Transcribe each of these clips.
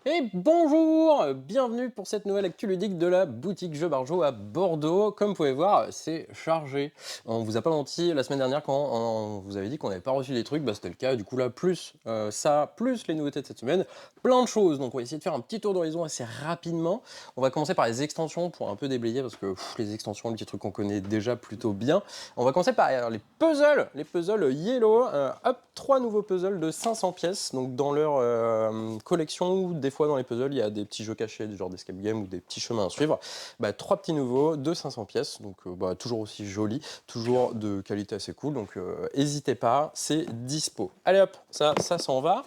Et bonjour, bienvenue pour cette nouvelle actu ludique de la boutique Jeux Barjo à Bordeaux. Comme vous pouvez voir, c'est chargé. On vous a pas menti la semaine dernière quand on vous avait dit qu'on n'avait pas reçu des trucs, bah c'était le cas. Du coup là, plus ça, plus les nouveautés de cette semaine, plein de choses. Donc on va essayer de faire un petit tour d'horizon assez rapidement. On va commencer par les extensions pour un peu déblayer parce que les extensions, les petits trucs qu'on connaît déjà plutôt bien. On va commencer par les puzzles Yellow. Hop, 3 nouveaux puzzles de 500 pièces, donc dans leur collection ou des fois dans les puzzles, il y a des petits jeux cachés, du genre d'escape game ou des petits chemins à suivre. Bah, 3 petits nouveaux de 500 pièces, donc toujours aussi joli, toujours de qualité assez cool, donc n'hésitez pas, c'est dispo. Allez hop, ça s'en va.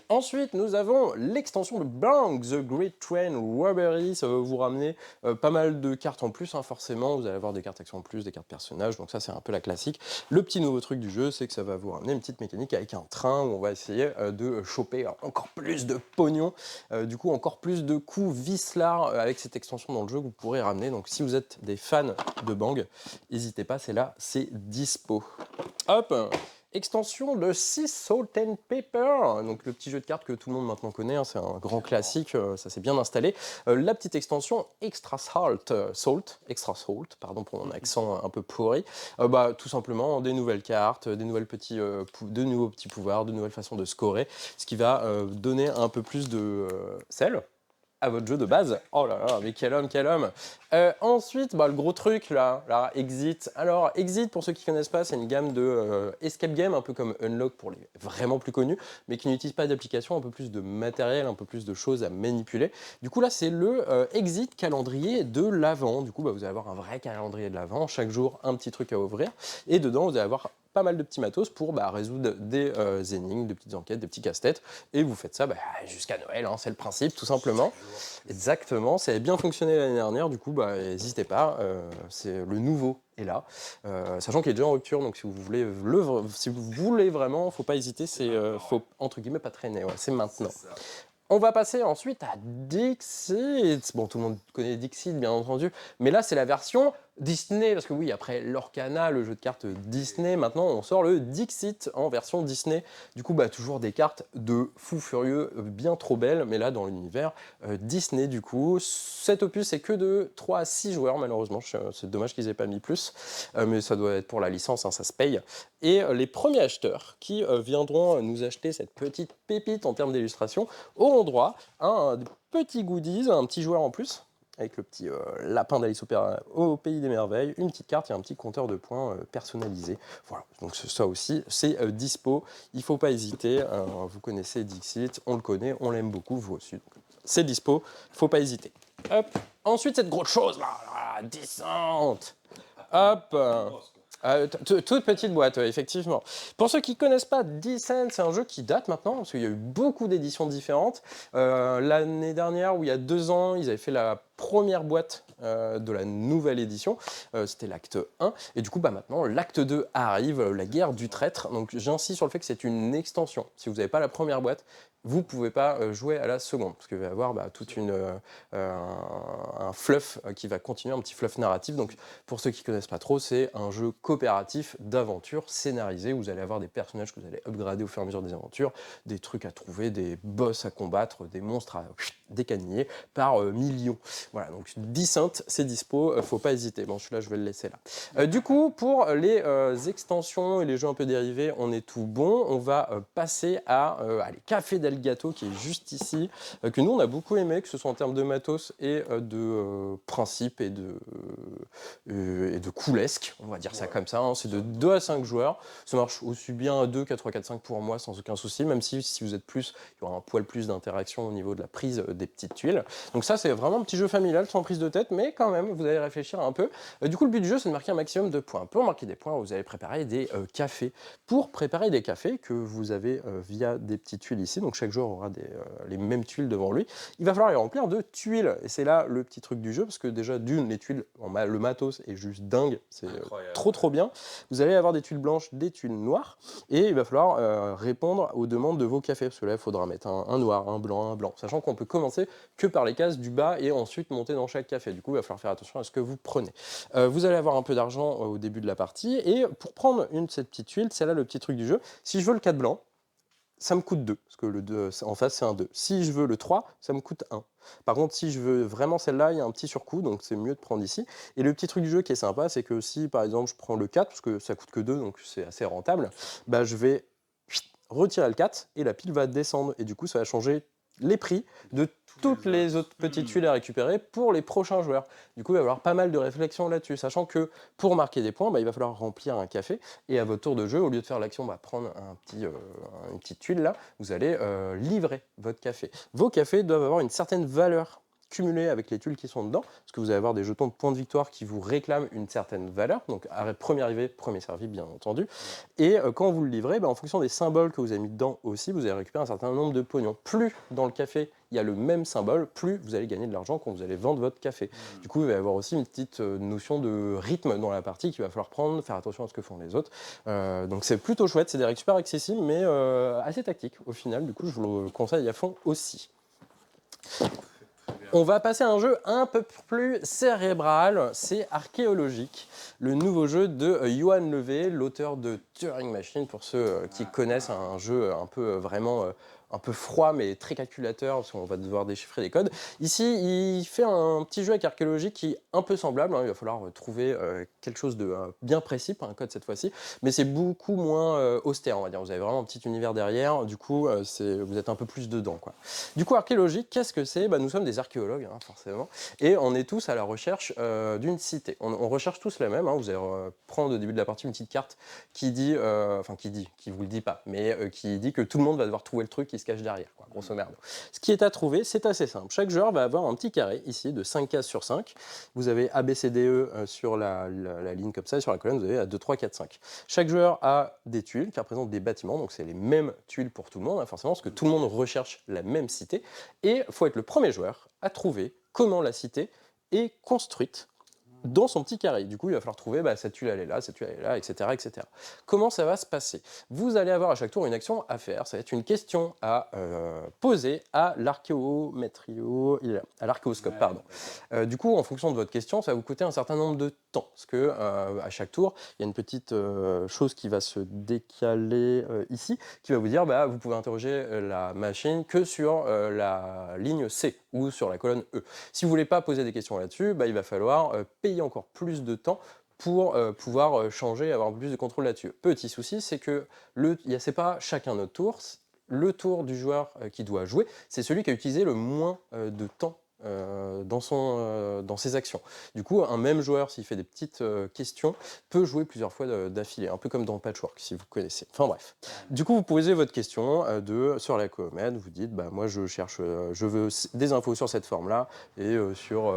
Ensuite, nous avons l'extension de Blank, The Great Train Robbery. Ça va vous ramener pas mal de cartes en plus, hein, forcément. Vous allez avoir des cartes actions en plus, des cartes personnages, donc ça c'est un peu la classique. Le petit nouveau truc du jeu, c'est que ça va vous ramener une petite mécanique avec un train où on va essayer de choper encore plus de pognon, du coup encore plus de coups vicelard avec cette extension dans le jeu que vous pourrez ramener. Donc si vous êtes des fans de Bang, n'hésitez pas, c'est là, c'est dispo. Hop, extension de 6 Salt and Pepper, donc le petit jeu de cartes que tout le monde maintenant connaît, hein, c'est un grand classique, ça s'est bien installé. La petite extension Extra Salt, pardon pour mon accent un peu pourri, bah, tout simplement des nouvelles cartes, des de nouveaux petits pouvoirs, de nouvelles façons de scorer, ce qui va donner un peu plus de sel à votre jeu de base. Oh là là, mais quel homme, quel homme. Ensuite, bah, le gros truc là, Exit. Alors, Exit, pour ceux qui ne connaissent pas, c'est une gamme de escape game, un peu comme Unlock pour les vraiment plus connus, mais qui n'utilise pas d'application, un peu plus de matériel, un peu plus de choses à manipuler. Du coup, là, c'est le Exit calendrier de l'Avent. Du coup, bah, vous allez avoir un vrai calendrier de l'Avent, chaque jour, un petit truc à ouvrir. Et dedans, vous allez avoir pas mal de petits matos pour résoudre des énigmes, des petites enquêtes, des petits casse-têtes. Et vous faites ça jusqu'à Noël, hein, c'est le principe, tout simplement. Exactement, ça a bien fonctionné l'année dernière, du coup, n'hésitez pas, c'est le nouveau est là, sachant qu'il est déjà en rupture, donc si vous voulez vraiment, faut pas hésiter, faut entre guillemets pas traîner, ouais, c'est maintenant. On va passer ensuite à Dixit. Bon, tout le monde connaît Dixit, bien entendu, mais là, c'est la version Disney, parce que oui, après Lorcana, le jeu de cartes Disney, maintenant, on sort le Dixit en version Disney. Du coup, toujours des cartes de fou furieux, bien trop belles, mais là, dans l'univers Disney, du coup. Cet opus, c'est que de 3 à 6 joueurs, malheureusement. C'est dommage qu'ils aient pas mis plus, mais ça doit être pour la licence, hein, ça se paye. Et les premiers acheteurs qui viendront nous acheter cette petite pépite en termes d'illustration auront droit à un petit goodies, un petit joueur en plus, avec le petit lapin d'Alice au Pays des Merveilles, une petite carte et un petit compteur de points personnalisé. Voilà, donc ça aussi, c'est dispo, il ne faut pas hésiter, vous connaissez Dixit, on le connaît, on l'aime beaucoup, vous aussi. C'est dispo, il ne faut pas hésiter. Hop. Ensuite, cette grosse chose là, descente. Hop. Toute petite boîte, effectivement. Pour ceux qui ne connaissent pas, Descent, c'est un jeu qui date maintenant, parce qu'il y a eu beaucoup d'éditions différentes. L'année dernière, ou il y a 2 ans, ils avaient fait la première boîte de la nouvelle édition. C'était l'acte 1. Et du coup, maintenant, l'acte 2 arrive, la guerre du traître. Donc j'insiste sur le fait que c'est une extension. Si vous n'avez pas la première boîte, vous ne pouvez pas jouer à la seconde, parce qu'il va y avoir un fluff qui va continuer, un petit fluff narratif. Donc pour ceux qui ne connaissent pas trop, c'est un jeu coopératif d'aventure scénarisé où vous allez avoir des personnages que vous allez upgrader au fur et à mesure des aventures, des trucs à trouver, des boss à combattre, des monstres à décaniller par millions. Voilà, donc Descent, c'est dispo, faut pas hésiter. Bon, celui-là, je vais le laisser là. Du coup, pour les extensions et les jeux un peu dérivés, on est tout bon. On va passer à allez, Café Del Gato, qui est juste ici, que nous, on a beaucoup aimé, que ce soit en termes de matos et de principe et de coolesque, on va dire ça comme ça. Hein. C'est de 2 à 5 joueurs. Ça marche aussi bien à 2 qu'à 3, 4, 5 pour moi, sans aucun souci, même si vous êtes plus, il y aura un poil plus d'interaction au niveau de la prise des petites tuiles. Donc ça, c'est vraiment un petit jeu familial, sans prise de tête, mais quand même, vous allez réfléchir un peu. Du coup, le but du jeu, c'est de marquer un maximum de points. Pour marquer des points, vous allez préparer des cafés. Pour préparer des cafés que vous avez via des petites tuiles ici, donc chaque joueur aura les mêmes tuiles devant lui, il va falloir les remplir de tuiles. Et c'est là le petit truc du jeu, parce que déjà, les tuiles, le matos est juste dingue, c'est trop bien. Vous allez avoir des tuiles blanches, des tuiles noires, et il va falloir répondre aux demandes de vos cafés, parce que là, il faudra mettre un noir, un blanc, sachant qu'on peut commencer que par les cases du bas et ensuite monter dans chaque café. Du coup, il va falloir faire attention à ce que vous prenez. Vous allez avoir un peu d'argent au début de la partie, et pour prendre cette petite tuile, c'est là le petit truc du jeu. Si je veux le 4 blanc, ça me coûte 2, parce que le 2 en face, c'est un 2. Si je veux le 3, ça me coûte 1. Par contre, si je veux vraiment celle-là, il y a un petit surcoût, donc c'est mieux de prendre ici. Et le petit truc du jeu qui est sympa, c'est que si, par exemple, je prends le 4, parce que ça coûte que 2, donc c'est assez rentable, bah, je vais retirer le 4 et la pile va descendre. Et du coup, ça va changer les prix de toutes les autres petites tuiles à récupérer pour les prochains joueurs. Du coup, il va y avoir pas mal de réflexions là-dessus, sachant que pour marquer des points, bah, il va falloir remplir un café. Et à votre tour de jeu, au lieu de faire l'action, bah, prendre une petite tuile là, vous allez livrer votre café. Vos cafés doivent avoir une certaine valeur cumulée avec les tuiles qui sont dedans, parce que vous allez avoir des jetons de points de victoire qui vous réclament une certaine valeur, donc premier arrivé, premier servi, bien entendu. Et quand vous le livrez, bah, en fonction des symboles que vous avez mis dedans aussi, vous allez récupérer un certain nombre de pognons. Plus dans le café, il y a le même symbole, plus vous allez gagner de l'argent quand vous allez vendre votre café. Du coup, il va y avoir aussi une petite notion de rythme dans la partie qu'il va falloir prendre, faire attention à ce que font les autres. Donc c'est plutôt chouette, c'est des règles super accessibles, mais assez tactiques au final. Du coup, je vous le conseille à fond aussi. On va passer à un jeu un peu plus cérébral, c'est Archéologique, le nouveau jeu de Johan Levé, l'auteur de Turing Machine, pour ceux qui connaissent un jeu un peu vraiment un peu froid mais très calculateur, parce qu'on va devoir déchiffrer des codes. Ici, il fait un petit jeu avec Archéologique qui est un peu semblable, hein, il va falloir trouver quelque chose de bien précis, pas un code cette fois-ci, mais c'est beaucoup moins austère, on va dire. Vous avez vraiment un petit univers derrière, du coup, vous êtes un peu plus dedans, quoi. Du coup, archéologique, qu'est-ce que c'est? Nous sommes des archéologues, hein, forcément, et on est tous à la recherche d'une cité. On recherche tous la même, hein. Vous allez prendre au début de la partie une petite carte qui dit, qui vous le dit pas, mais qui dit que tout le monde va devoir trouver le truc qui se cache derrière, quoi, grosso merdo. Ce qui est à trouver, c'est assez simple. Chaque joueur va avoir un petit carré, ici, de 5 cases sur 5. Vous avez A, B, C, D, E sur la ligne comme ça, et sur la colonne, vous avez 2, 3, 4, 5. Chaque joueur a des tuiles qui représentent des bâtiments, donc c'est les mêmes tuiles pour tout le monde, hein, forcément, parce que tout le monde recherche la même cité, et il faut être le premier joueur à trouver comment la cité est construite dans son petit carré. Du coup, il va falloir trouver cette tuile elle est là, cette tuile elle est là, etc., etc. Comment ça va se passer? Vous allez avoir à chaque tour une action à faire. Ça va être une question à poser à l'archéoscope. Pardon. Du coup, en fonction de votre question, ça va vous coûter un certain nombre de temps. Parce que à chaque tour, il y a une petite chose qui va se décaler ici, qui va vous dire vous pouvez interroger la machine que sur la ligne C ou sur la colonne E. Si vous ne voulez pas poser des questions là-dessus, il va falloir payer encore plus de temps pour pouvoir changer et avoir plus de contrôle là-dessus. Petit souci, c'est que c'est pas chacun notre tour. Le tour du joueur qui doit jouer, c'est celui qui a utilisé le moins de temps dans ses actions. Du coup, un même joueur, s'il fait des petites questions, peut jouer plusieurs fois d'affilée, un peu comme dans Patchwork, si vous connaissez. Enfin bref. Du coup, vous posez votre question sur la commande, vous dites, moi je cherche, je veux des infos sur cette forme-là et sur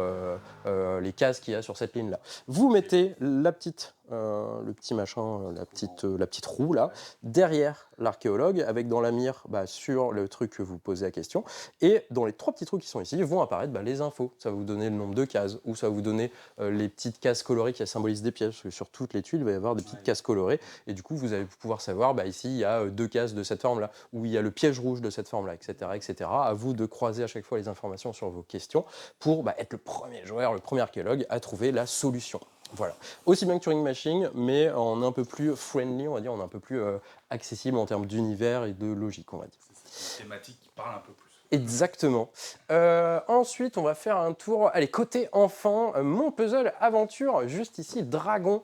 les cases qu'il y a sur cette ligne-là. Vous mettez le petit machin, la petite roue là, derrière l'archéologue, avec dans la mire sur le truc que vous posez la question, et dans les 3 petits trous qui sont ici vont apparaître les infos. Ça va vous donner le nombre de cases, ou ça va vous donner les petites cases colorées qui symbolisent des pièges, parce que sur toutes les tuiles, il va y avoir des petites cases colorées, et du coup, vous allez pouvoir savoir, ici, il y a 2 cases de cette forme-là, ou il y a le piège rouge de cette forme-là, etc., etc. À vous de croiser à chaque fois les informations sur vos questions pour être le premier joueur, le premier archéologue à trouver la solution. Voilà. Aussi bien que Turing Machine, mais en un peu plus friendly, on va dire, en un peu plus accessible en termes d'univers et de logique, on va dire. C'est une thématique qui parle un peu plus. Exactement. Ensuite, on va faire un tour. Allez, côté enfant, mon puzzle aventure, juste ici, Dragon.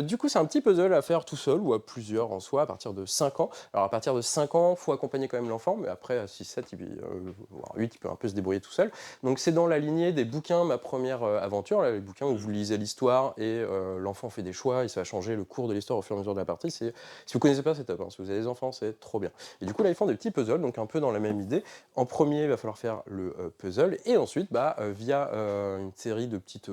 Du coup, c'est un petit puzzle à faire tout seul ou à plusieurs en soi, à partir de 5 ans. Alors, à partir de 5 ans, il faut accompagner quand même l'enfant, mais après, à 6, 7, voire 8, il peut un peu se débrouiller tout seul. Donc, c'est dans la lignée des bouquins, ma première aventure, là, les bouquins où vous lisez l'histoire et l'enfant fait des choix, et ça va changer le cours de l'histoire au fur et à mesure de la partie. Si vous ne connaissez pas, c'est top. Hein. Si vous avez des enfants, c'est trop bien. Et du coup, là, ils font des petits puzzles, donc un peu dans la même idée. En premier, il va falloir faire le puzzle, et ensuite, via une série de petites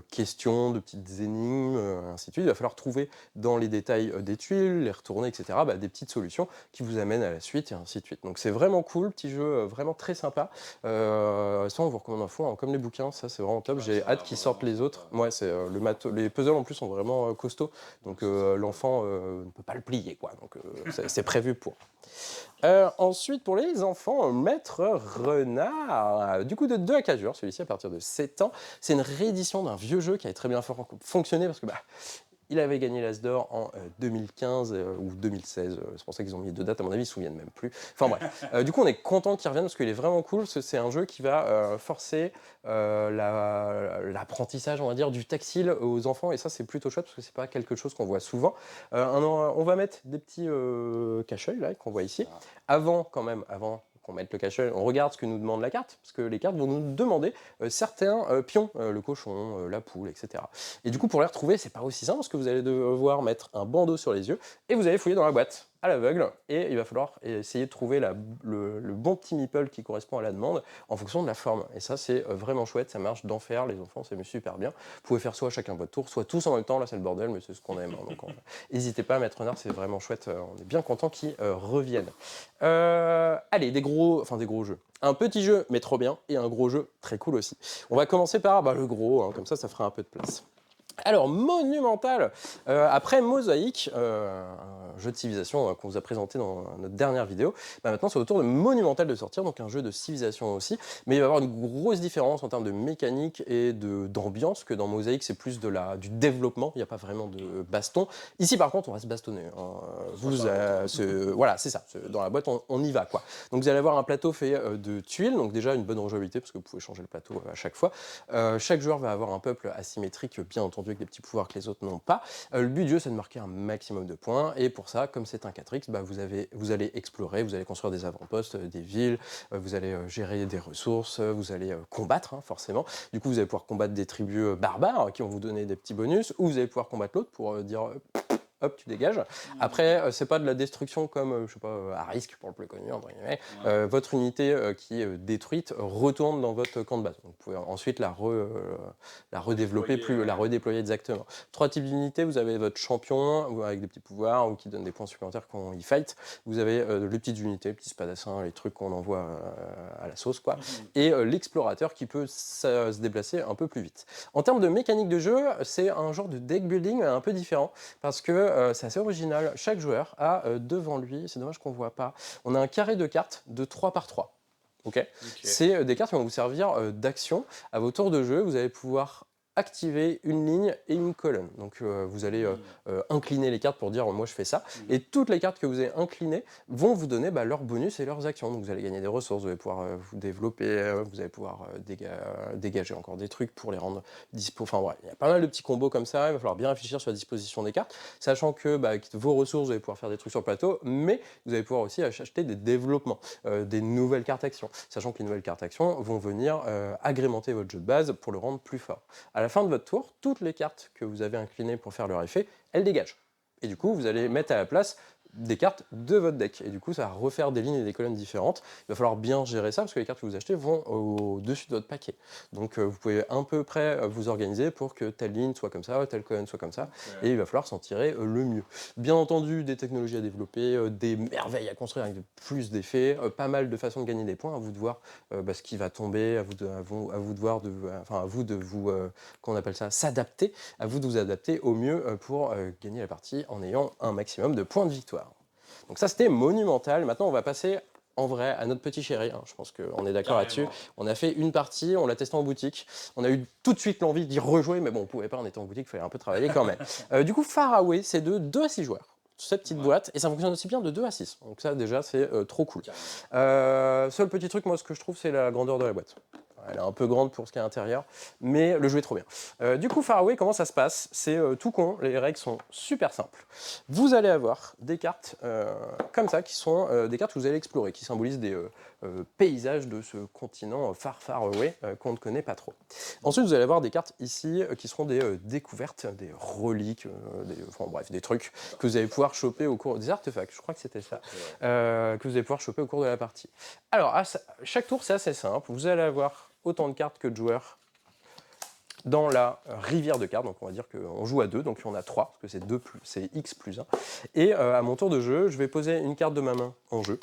questions, de petites énigmes, ainsi de suite, il va falloir trouver dans les détails des tuiles, les retourner, etc., des petites solutions qui vous amènent à la suite, et ainsi de suite. Donc c'est vraiment cool, petit jeu vraiment très sympa. Ça, on vous recommande à fond, hein, comme les bouquins, ça c'est vraiment top. J'ai hâte qu'ils sortent les autres. Ouais, c'est les puzzles en plus sont vraiment costauds, donc l'enfant ne peut pas le plier, quoi. Donc c'est prévu pour. Ensuite, pour les enfants, Maître Renard, du coup de 2 à 4 jours, celui-ci à partir de 7 ans. C'est une réédition d'un vieux jeu qui avait très bien fonctionné parce que Il avait gagné l'As d'or en 2015 ou 2016. C'est pour ça qu'ils ont mis 2 dates. À mon avis, ils se souviennent même plus. Enfin bref. Du coup, on est content qu'il revienne parce qu'il est vraiment cool. Parce que c'est un jeu qui va forcer l'apprentissage, on va dire, du tactile aux enfants. Et ça, c'est plutôt chouette parce que c'est pas quelque chose qu'on voit souvent. On va mettre des petits cache-œil là qu'on voit ici. Avant qu'on mette le cache-œil, on regarde ce que nous demande la carte, parce que les cartes vont nous demander certains pions, le cochon, la poule, etc. Et du coup, pour les retrouver, c'est pas aussi simple, parce que vous allez devoir mettre un bandeau sur les yeux, et vous allez fouiller dans la boîte, à l'aveugle, et il va falloir essayer de trouver le bon petit meeple qui correspond à la demande, en fonction de la forme. Et ça, c'est vraiment chouette, ça marche d'enfer, les enfants s'amusent super bien. Vous pouvez faire soit chacun votre tour, soit tous en même temps, là c'est le bordel, mais c'est ce qu'on aime. Hein, donc n'hésitez pas à mettre un art, c'est vraiment chouette, on est bien content qu'ils reviennent. Allez, des gros jeux. Un petit jeu, mais trop bien, et un gros jeu, très cool aussi. On va commencer par le gros, hein, comme ça fera un peu de place. Alors, Monumental, après Mosaïque, un jeu de civilisation qu'on vous a présenté dans notre dernière vidéo, maintenant c'est au tour de Monumental de sortir, donc un jeu de civilisation aussi, mais il va y avoir une grosse différence en termes de mécanique et d'ambiance, que dans Mosaïque c'est plus du développement, il n'y a pas vraiment de baston. Ici par contre on va se bastonner, hein. Voilà, c'est ça, dans la boîte on y va quoi. Donc vous allez avoir un plateau fait de tuiles, donc déjà une bonne rejouabilité parce que vous pouvez changer le plateau à chaque fois. Chaque joueur va avoir un peuple asymétrique, bien entendu avec des petits pouvoirs que les autres n'ont pas. Le but du jeu, c'est de marquer un maximum de points, et pour ça, comme c'est un 4X, vous allez explorer, vous allez construire des avant-postes, des villes, vous allez gérer des ressources, vous allez combattre, hein, forcément. Du coup, vous allez pouvoir combattre des tribus barbares qui vont vous donner des petits bonus, ou vous allez pouvoir combattre l'autre pour dire hop, tu dégages. Après, c'est pas de la destruction comme, je sais pas, à risque pour le plus connu, entre guillemets. Votre unité qui est détruite retourne dans votre camp de base. Donc, vous pouvez ensuite la redévelopper, la redéployer exactement. 3 types d'unités, vous avez votre champion avec des petits pouvoirs ou qui donne des points supplémentaires quand il fight. Vous avez les petites unités, les petits spadassins, les trucs qu'on envoie à la sauce, quoi. Et l'explorateur qui peut se déplacer un peu plus vite. En termes de mécanique de jeu, c'est un genre de deck building un peu différent parce que c'est assez original. Chaque joueur a devant lui, c'est dommage qu'on ne voit pas, on a un carré de cartes de 3 par 3. Okay. C'est des cartes qui vont vous servir d'action. À vos tours de jeu, vous allez pouvoir activer une ligne et une colonne. Donc vous allez incliner les cartes pour dire moi je fais ça. Et toutes les cartes que vous avez inclinées vont vous donner leurs bonus et leurs actions. Donc vous allez gagner des ressources, vous allez pouvoir vous développer, vous allez pouvoir dégager encore des trucs pour les rendre dispo. Enfin bref, il y a pas mal de petits combos comme ça. Il va falloir bien réfléchir sur la disposition des cartes, sachant que avec vos ressources, vous allez pouvoir faire des trucs sur le plateau, mais vous allez pouvoir aussi acheter des développements, des nouvelles cartes actions, sachant que les nouvelles cartes actions vont venir agrémenter votre jeu de base pour le rendre plus fort. À la fin de votre tour, toutes les cartes que vous avez inclinées pour faire leur effet, elles dégagent. Et du coup, vous allez mettre à la place des cartes de votre deck. Et du coup, ça va refaire des lignes et des colonnes différentes. Il va falloir bien gérer ça parce que les cartes que vous achetez vont au-dessus de votre paquet. Donc, vous pouvez à peu près vous organiser pour que telle ligne soit comme ça, telle colonne soit comme ça. Et il va falloir s'en tirer le mieux. Bien entendu, des technologies à développer, des merveilles à construire avec plus d'effets, pas mal de façons de gagner des points. À vous de voir ce qui va tomber, à vous de vous, qu'on appelle ça, s'adapter. À vous de vous adapter au mieux pour gagner la partie en ayant un maximum de points de victoire. Donc ça, c'était Monumental. Maintenant, on va passer en vrai à notre petit chéri. Hein. Je pense qu'on est d'accord là-dessus. On a fait une partie, on l'a testé en boutique. On a eu tout de suite l'envie d'y rejouer, mais bon, on ne pouvait pas, on était en boutique, il fallait un peu travailler quand même. Du coup, Faraway, c'est de 2 à 6 joueurs. Cette petite boîte, et ça fonctionne aussi bien de 2 à 6. Donc ça, déjà, c'est trop cool. Seul petit truc, moi, ce que je trouve, c'est la grandeur de la boîte. Elle est un peu grande pour ce qui est à l'intérieur, mais le jeu est trop bien. Du coup, Faraway, comment ça se passe? C'est tout con, les règles sont super simples. Vous allez avoir des cartes comme ça, qui sont des cartes que vous allez explorer, qui symbolisent des paysages de ce continent far away qu'on ne connaît pas trop. Ensuite, vous allez avoir des cartes ici qui seront des découvertes, des reliques, des trucs que vous allez pouvoir choper au cours des artefacts, je crois que c'était ça, que vous allez pouvoir choper au cours de la partie. Alors, chaque tour, c'est assez simple. Vous allez avoir autant de cartes que de joueurs dans la rivière de cartes, donc on va dire qu'on joue à 2, donc on a 3, parce que c'est X plus 1. Et à mon tour de jeu, je vais poser une carte de ma main en jeu.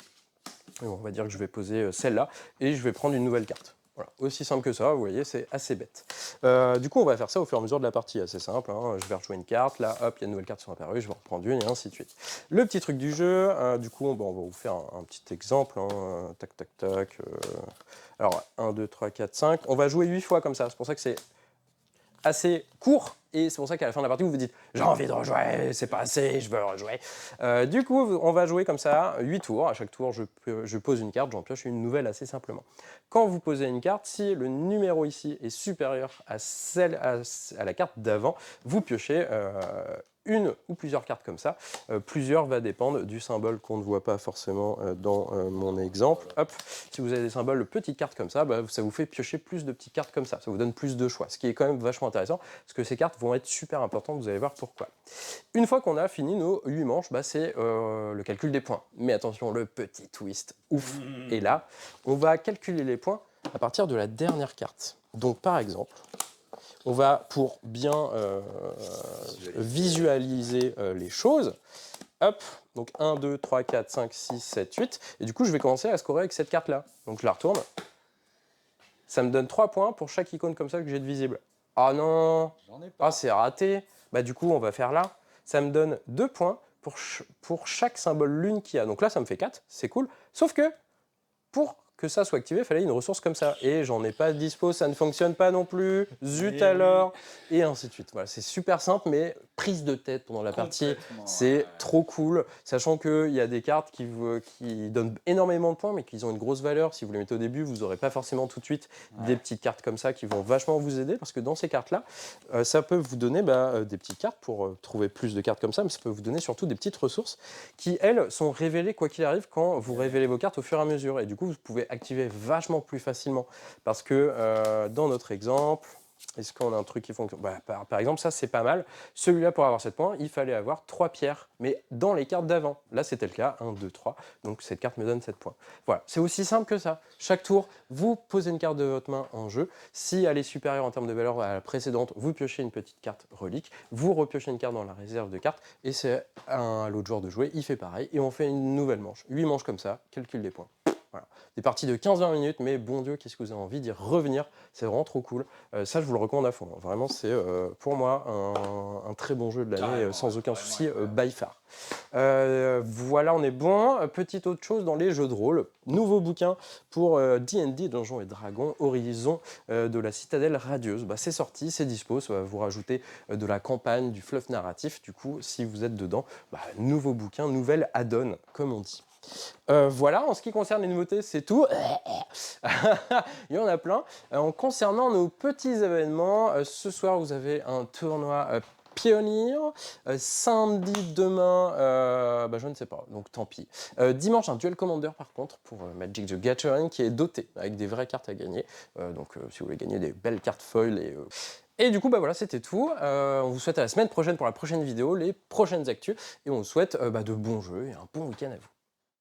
Et on va dire que je vais poser celle-là, et je vais prendre une nouvelle carte. Voilà, aussi simple que ça, vous voyez, c'est assez bête. Du coup, on va faire ça au fur et à mesure de la partie, assez simple. Hein. Je vais rejouer une carte, là, hop, il y a une nouvelle carte qui sont apparues, je vais en reprendre une, et ainsi de suite. Le petit truc du jeu, du coup, on va vous faire un petit exemple. Hein. Tac, tac, tac. Alors, 1, 2, 3, 4, 5. On va jouer 8 fois comme ça, c'est pour ça que c'est assez court et c'est pour ça qu'à la fin de la partie, vous vous dites « j'ai envie de rejouer, c'est pas assez, je veux rejouer ». Du coup, on va jouer comme ça 8 tours. À chaque tour, je pose une carte, j'en pioche une nouvelle assez simplement. Quand vous posez une carte, si le numéro ici est supérieur à la carte d'avant, vous piochez une ou plusieurs cartes comme ça. Plusieurs va dépendre du symbole qu'on ne voit pas forcément dans mon exemple. Hop, si vous avez des symboles de petites cartes comme ça, ça vous fait piocher plus de petites cartes comme ça. Ça vous donne plus de choix, ce qui est quand même vachement intéressant parce que ces cartes vont être super importantes, vous allez voir pourquoi. Une fois qu'on a fini nos 8 manches, c'est le calcul des points. Mais attention, le petit twist, ouf. Et là, on va calculer les points à partir de la dernière carte. Donc par exemple, on va, pour bien visualiser les choses, hop, donc 1, 2, 3, 4, 5, 6, 7, 8, et du coup je vais commencer à scorer avec cette carte-là. Donc je la retourne, ça me donne 3 points pour chaque icône comme ça que j'ai de visible. Ah non, ah c'est raté, du coup on va faire là, ça me donne 2 points pour chaque symbole lune qu'il y a. Donc là ça me fait 4, c'est cool, sauf que pour que ça soit activé, il fallait une ressource comme ça. Et j'en ai pas de dispo, ça ne fonctionne pas non plus. Zut alors. Et ainsi de suite. Voilà, c'est super simple, mais prise de tête pendant la partie, c'est trop cool. Sachant qu'il y a des cartes qui donnent énormément de points, mais qui ont une grosse valeur. Si vous les mettez au début, vous n'aurez pas forcément tout de suite des petites cartes comme ça qui vont vachement vous aider. Parce que dans ces cartes-là, ça peut vous donner des petites cartes pour trouver plus de cartes comme ça, mais ça peut vous donner surtout des petites ressources qui, elles, sont révélées quoi qu'il arrive quand vous révélez vos cartes au fur et à mesure. Et du coup, vous pouvez activer vachement plus facilement. Parce que dans notre exemple, est-ce qu'on a un truc qui fonctionne? Par exemple, ça c'est pas mal. Celui-là, pour avoir 7 points, il fallait avoir 3 pierres, mais dans les cartes d'avant. Là, c'était le cas, 1, 2, 3. Donc cette carte me donne 7 points. Voilà, c'est aussi simple que ça. Chaque tour, vous posez une carte de votre main en jeu. Si elle est supérieure en termes de valeur à la précédente, vous piochez une petite carte relique. Vous repiochez une carte dans la réserve de cartes. Et c'est à l'autre joueur de jouer. Il fait pareil. Et on fait une nouvelle manche. 8 manches comme ça, calcul des points. Voilà. Des parties de 15-20 minutes, mais bon Dieu, qu'est-ce que vous avez envie d'y revenir. C'est vraiment trop cool. Ça, je vous le recommande à fond. Vraiment, c'est pour moi un très bon jeu de l'année, sans aucun souci, by far. Voilà, on est bon. Petite autre chose dans les jeux de rôle. Nouveau bouquin pour D&D, Donjons et Dragons, Horizon de la Citadelle Radieuse. C'est sorti, c'est dispo. Ça va vous rajouter de la campagne, du fluff narratif. Du coup, si vous êtes dedans, nouveau bouquin, nouvelle add-on, comme on dit. Voilà, en ce qui concerne les nouveautés, c'est tout. Il y en a plein. En concernant nos petits événements, ce soir, vous avez un tournoi Pioneer. Samedi, demain, je ne sais pas, donc tant pis. Dimanche, un Duel Commander, par contre, pour Magic the Gathering, qui est doté avec des vraies cartes à gagner. Si vous voulez gagner des belles cartes foil et du coup, voilà, c'était tout. On vous souhaite à la semaine prochaine pour la prochaine vidéo, les prochaines actus, et on vous souhaite de bons jeux et un bon week-end à vous.